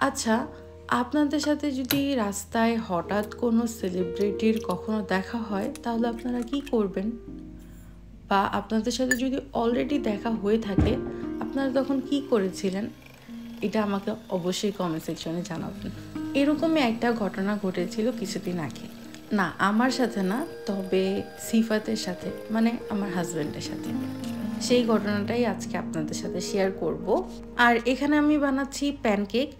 আচ্ছা, আপনাদের সাথে যদি রাস্তায় হঠাৎ কোনো সেলিব্রিটির কখনো দেখা হয় তাহলে আপনারা কি করবেন? বা আপনাদের সাথে যদি অলরেডি দেখা হয়ে থাকে আপনারা তখন কি করেছিলেন? এটা আমাকে অবশ্যই কমেন্ট সেকশনে জানাবেন। এরকমই একটা ঘটনা ঘটেছিল কিছুদিন আগে। না, আমার সাথে না, তবে সিফাতের সাথে, মানে আমার হাজব্যান্ডের সাথে। সেই ঘটনাটাই আজকে আপনাদের সাথে শেয়ার করব। আর এখানে আমি বানাচ্ছি প্যানকেক।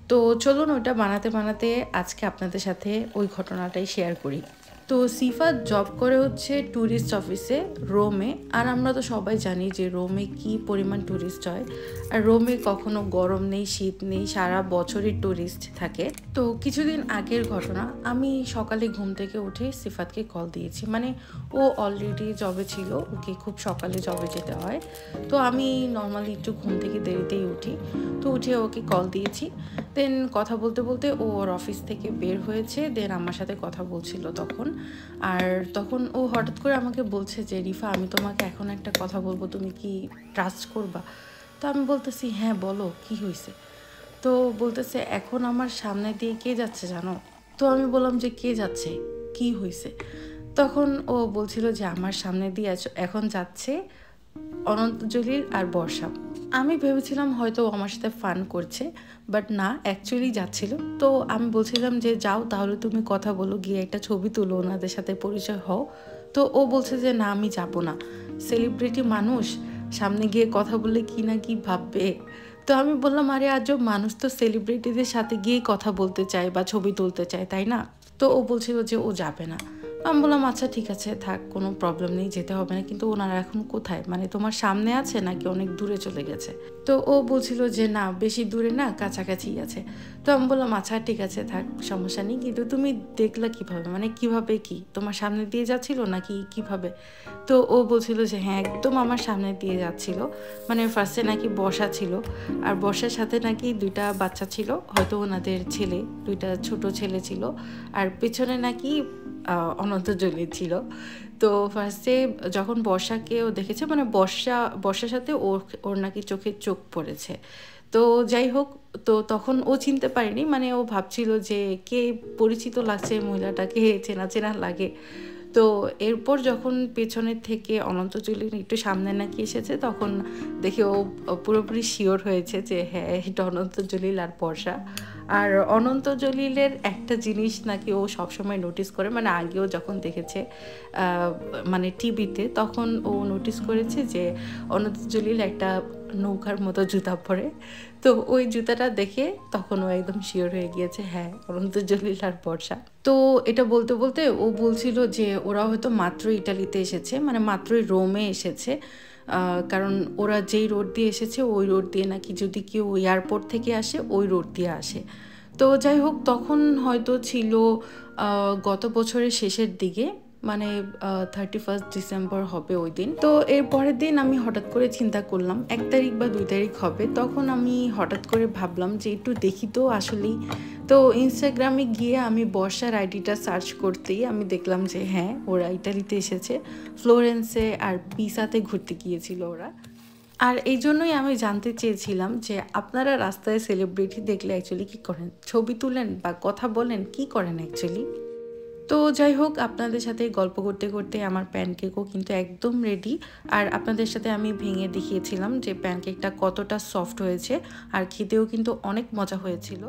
তো চলুন ওটা বানাতে বানাতে আজকে আপনাদের সাথে ওই ঘটনাটাই শেয়ার করি। তো সিফাত জব করে হচ্ছে ট্যুরিস্ট অফিসে রোমে। আর আমরা তো সবাই জানি যে রোমে কি পরিমাণ ট্যুরিস্ট হয়। আর রোমে কখনো গরম নেই, শীত নেই, সারা বছরই ট্যুরিস্ট থাকে। তো কিছুদিন আগের ঘটনা, আমি সকালে ঘুম থেকে উঠে সিফাতকে কল দিয়েছি। মানে ও অলরেডি জবে ছিল, ওকে খুব সকালে জবে যেতে হয়। তো আমি নর্মালি একটু ঘুম থেকে দেরিতেই উঠি। তো উঠে ওকে কল দিয়েছি। দেন কথা বলতে বলতে ও ওর অফিস থেকে বের হয়েছে, দেন আমার সাথে কথা বলছিল তখন। আর তখন ও হঠাৎ করে আমাকে বলছে যে রিফা, আমি তোমাকে এখন একটা কথা বলবো, তুমি কি ট্রাস্ট করবা? তো আমি বলতেছি হ্যাঁ বলো, কি হয়েছে? তো বলতেছে এখন আমার সামনে দিয়ে কে যাচ্ছে জানো? তো আমি বললাম যে কে যাচ্ছে, কি হয়েছে? তখন ও বলছিল যে আমার সামনে দিয়ে এখন যাচ্ছে অনন্ত জলিল আর বর্ষা। আমি ভেবেছিলাম হয়তো ও আমার সাথে ফান করছে, বাট না, অ্যাকচুয়ালি যাচ্ছিল। তো আমি বলছিলাম যে যাও তাহলে তুমি কথা বলো, গিয়ে একটা ছবি তুলো, ওনাদের সাথে পরিচয় হও। তো ও বলছে যে না, আমি যাব না, সেলিব্রিটি মানুষ, সামনে গিয়ে কথা বললে কি না কি ভাববে। তো আমি বললাম আরে আজব, মানুষ তো সেলিব্রিটিদের সাথে গিয়ে কথা বলতে চায় বা ছবি তুলতে চায়, তাই না? তো ও বলছিল যে ও যাবে না। আমি বললাম আচ্ছা ঠিক আছে, থাক, কোনো প্রবলেম নেই, যেতে হবে না। কিন্তু ওনারা এখন কোথায়, মানে তোমার সামনে আছে নাকি অনেক দূরে চলে গেছে? তো ও বলছিল যে না, বেশি দূরে না, কাছাকাছি আছে। তো আমি বললাম আচ্ছা ঠিক আছে, থাক, সমস্যা নেই। কিন্তু তুমি দেখলা কিভাবে, মানে কিভাবে, কি তোমার সামনে দিয়ে যাচ্ছিল নাকি কিভাবে? তো ও বলছিল যে হ্যাঁ, একদম আমার সামনে দিয়ে যাচ্ছিল। মানে ফার্স্টে নাকি বর্ষা ছিল, আর বর্ষার সাথে নাকি দুইটা বাচ্চা ছিল, হয়তো ওনাদের ছেলে, দুইটা ছোট ছেলে ছিল। আর পেছনে নাকি অনন্ত জলিল ছিল। তো ফার্স্টে যখন বর্ষাকে ও দেখেছে, মানে বর্ষার সাথে ওর নাকি চোখে চোখ পড়েছে। তো যাই হোক, তো তখন ও চিনতে পারেনি, মানে ও ভাবছিল যে কে পরিচিত লাগছে, মহিলাটাকে চেনা চেনা লাগে। তো এরপর যখন পেছনের থেকে অনন্ত জলিল একটু সামনে নাকি এসেছে, তখন দেখে ও পুরোপুরি শিওর হয়েছে যে হ্যাঁ, এটা অনন্ত জলিল আর বর্ষা। আর অনন্ত জলিলের একটা জিনিস নাকি ও সবসময় নোটিস করে, মানে আগেও যখন দেখেছে মানে টিভিতে, তখন ও নোটিস করেছে যে অনন্ত জলিল একটা নৌকার মতো জুতা পরে। তো ওই জুতাটা দেখে তখন ও একদম শিওর হয়ে গিয়েছে হ্যাঁ, অনন্ত জলিল আর বর্ষা। তো এটা বলতে বলতে ও বলছিল যে ওরা হয়তো মাত্র ইটালিতে এসেছে, মানে মাত্রই রোমে এসেছে। কারণ ওরা যেই রোড দিয়ে এসেছে ওই রোড দিয়ে নাকি যদি কেউ এয়ারপোর্ট থেকে আসে ওই রোড দিয়ে আসে। তো যাই হোক, তখন হয়তো ছিল গত বছরের শেষের দিকে, মানে 31 ডিসেম্বর হবে ওই দিন। তো এর পরের দিন আমি হঠাৎ করে চিন্তা করলাম 1 তারিখ বা 2 তারিখ হবে, তখন আমি হঠাৎ করে ভাবলাম যে একটু দেখি তো আসলেই। তো ইনস্টাগ্রামে গিয়ে আমি বর্ষার আইডিটা সার্চ করতেই আমি দেখলাম যে হ্যাঁ, ওরা ইটালিতে এসেছে, ফ্লোরেন্সে আর পিসাতে ঘুরতে গিয়েছিল ওরা। আর এই জন্যই আমি জানতে চেয়েছিলাম যে আপনারা রাস্তায় সেলিব্রিটি দেখলে অ্যাকচুয়ালি কী করেন? ছবি তুলেন বা কথা বলেন, কি করেন অ্যাকচুয়ালি? তো যাই হোক, আপনাদের সাথে গল্প করতে করতে আমার প্যানকেকও কিন্তু একদম রেডি। আর আপনাদের সাথে আমি ভেঙে দেখিয়েছিলাম যে প্যানকেকটা কতটা সফট হয়েছে, আর খেতেও কিন্তু অনেক মজা হয়েছিল।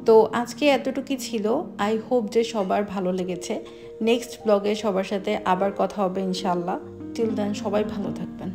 তো আজকে এতটুকুই ছিল। আই হোপ যে সবার ভালো লেগেছে। নেক্সট ব্লগে সবার সাথে আবার কথা হবে ইনশাল্লাহ। টিল দেন সবাই ভালো থাকবেন।